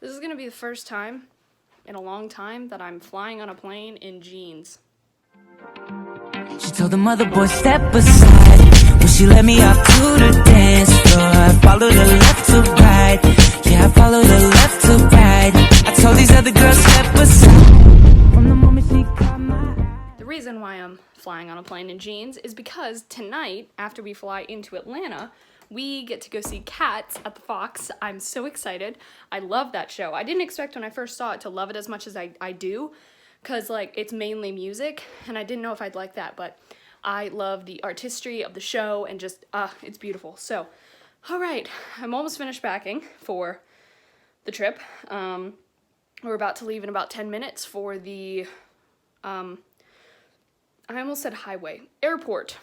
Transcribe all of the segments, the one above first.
This is gonna be the first time in a long time that I'm flying on a plane in jeans. She told the mother boy step aside when she let me off to the dance floor. I followed her left to right. Yeah, I followed her left to right. I told these other girls step aside. From the moment she caught my eye. The reason why I'm flying on a plane in jeans is because tonight, after we fly into Atlanta, we get to go see Cats at the Fox. I'm so excited. I love that show. I didn't expect when I first saw it to love it as much as I do, because like it's mainly music, and I didn't know if I'd like that, but I love the artistry of the show and just, it's beautiful. So, all right, I'm almost finished packing for the trip. We're about to leave in about 10 minutes for the, I almost said highway, airport.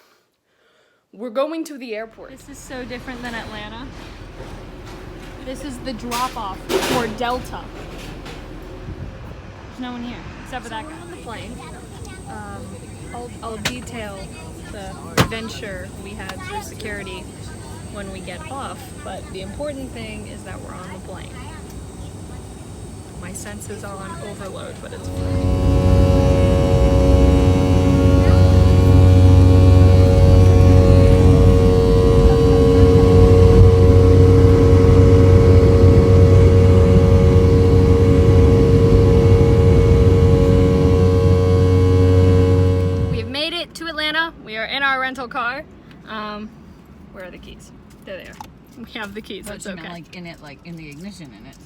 We're going to the airport. This is so different than Atlanta. This is the drop-off for Delta. There's no one here, except for that guy. On the plane. I'll detail the adventure we had through security when we get off, but the important thing is that we're on the plane. My senses are on overload, but it's fine. Car. Where are the keys? There they are. We have the keys. That's okay. Like in it, like in the ignition in it.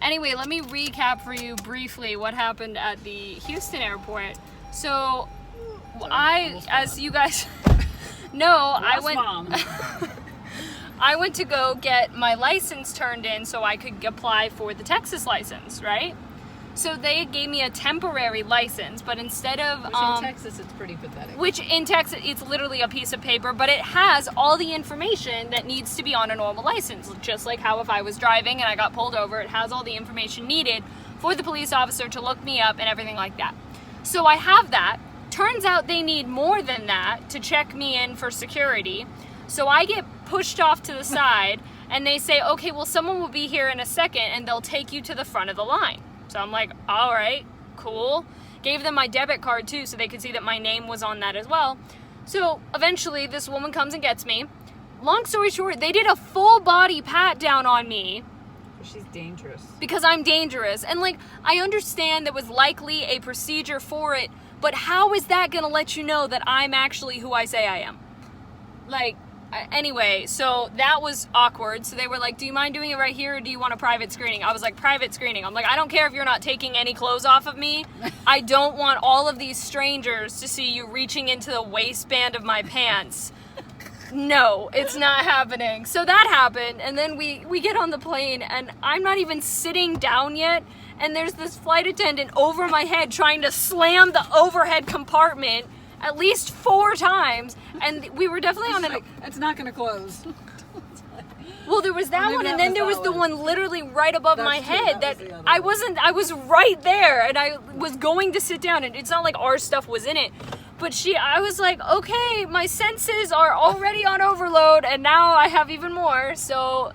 Anyway, let me recap for you briefly what happened at the Houston airport. So, as you guys know, I went to go get my license turned in so I could apply for the Texas license, right? So they gave me a temporary license, but instead of... Which in Texas, it's pretty pathetic. Which in Texas, it's literally a piece of paper, but it has all the information that needs to be on a normal license. Just like how if I was driving and I got pulled over, it has all the information needed for the police officer to look me up and everything like that. So I have that. Turns out they need more than that to check me in for security. So I get pushed off to the side, and they say, okay, well, someone will be here in a second, and they'll take you to the front of the line. So I'm like, all right, cool. Gave them my debit card too, so they could see that my name was on that as well. So eventually this woman comes and gets me. Long story short, they did a full body pat down on me. She's dangerous. Because I'm dangerous. And like, I understand there was likely a procedure for it, but how is that gonna let you know that I'm actually who I say I am? Like, anyway, so that was awkward. So they were like, do you mind doing it right here, or do you want a private screening? I was like, private screening. I'm like, I don't care if you're not taking any clothes off of me. I don't want all of these strangers to see you reaching into the waistband of my pants. No, it's not happening. So that happened, and then we get on the plane, and I'm not even sitting down yet, and there's this flight attendant over my head trying to slam the overhead compartment at least 4 times, and we were definitely on an... It's not going to close. Well, there was that one, and then there was the one literally right above my head that I was right there, and I was going to sit down, and it's not like our stuff was in it, but I was like, okay, my senses are already on overload, and now I have even more, so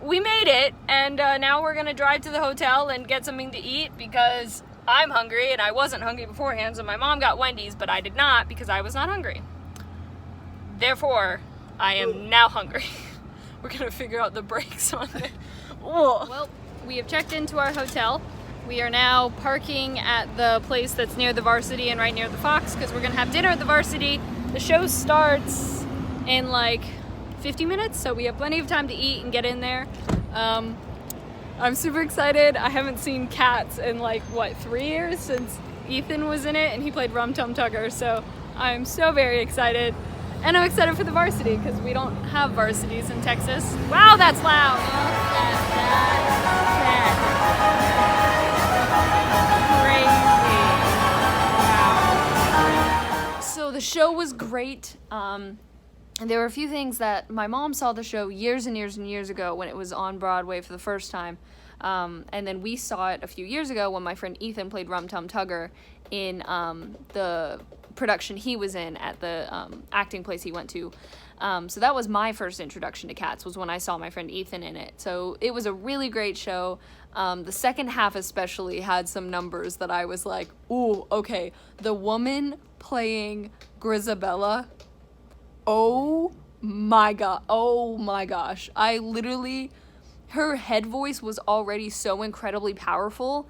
we made it, and now we're going to drive to the hotel and get something to eat, because I'm hungry, and I wasn't hungry beforehand, so my mom got Wendy's, but I did not, because I was not hungry. Therefore, I am now hungry. We're gonna figure out the brakes on it. Well, we have checked into our hotel. We are now parking at the place that's near the Varsity and right near the Fox, because we're gonna have dinner at the Varsity. The show starts in like 50 minutes, so we have plenty of time to eat and get in there. I'm super excited. I haven't seen Cats in like, 3 years since Ethan was in it, and he played Rum Tum Tugger, so I'm so very excited. And I'm excited for the Varsity, because we don't have varsities in Texas. Wow, that's loud! Crazy. Wow. So the show was great. there were a few things that my mom saw the show years and years and years ago when it was on Broadway for the first time. And then we saw it a few years ago when my friend Ethan played Rum Tum Tugger in the production he was in at the acting place he went to. So that was my first introduction to Cats, was when I saw my friend Ethan in it. So it was a really great show. The second half especially had some numbers that I was like, ooh, okay. The woman playing Grisabella, oh my gosh. I literally, her head voice was already so incredibly powerful.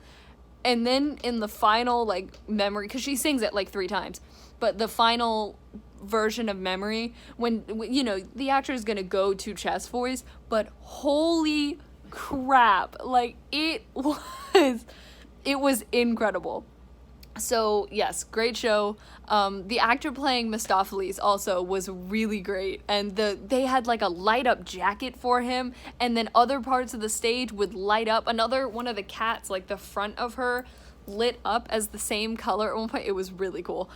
And then in the final, like, memory, because she sings it like 3 times, but the final version of Memory, when you know, the actor is gonna go to chest voice, but holy crap, like, it was incredible. So yes, great show. The actor playing Mistopheles also was really great, and they had like a light up jacket for him, and then other parts of the stage would light up. Another one of the cats, like the front of her, lit up as the same color at one point. It was really cool.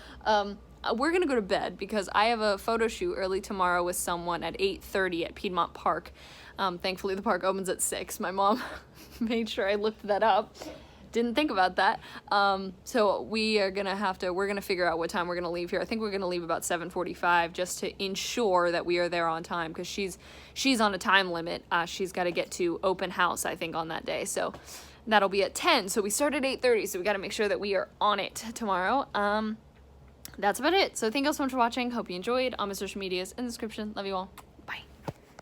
We're gonna go to bed because I have a photo shoot early tomorrow with someone at 8:30 at Piedmont Park. Thankfully the park opens at 6. My mom made sure I looked that up. Didn't think about that. So we're gonna figure out what time we're gonna leave here. I think we're gonna leave about 7:45 just to ensure that we are there on time, because she's on a time limit. She's got to get to open house, I think, on that day. So that'll be at 10. So we start at 8:30. So we got to make sure that we are on it tomorrow. That's about it. So thank you all so much for watching. Hope you enjoyed. All my social medias in the description. Love you all.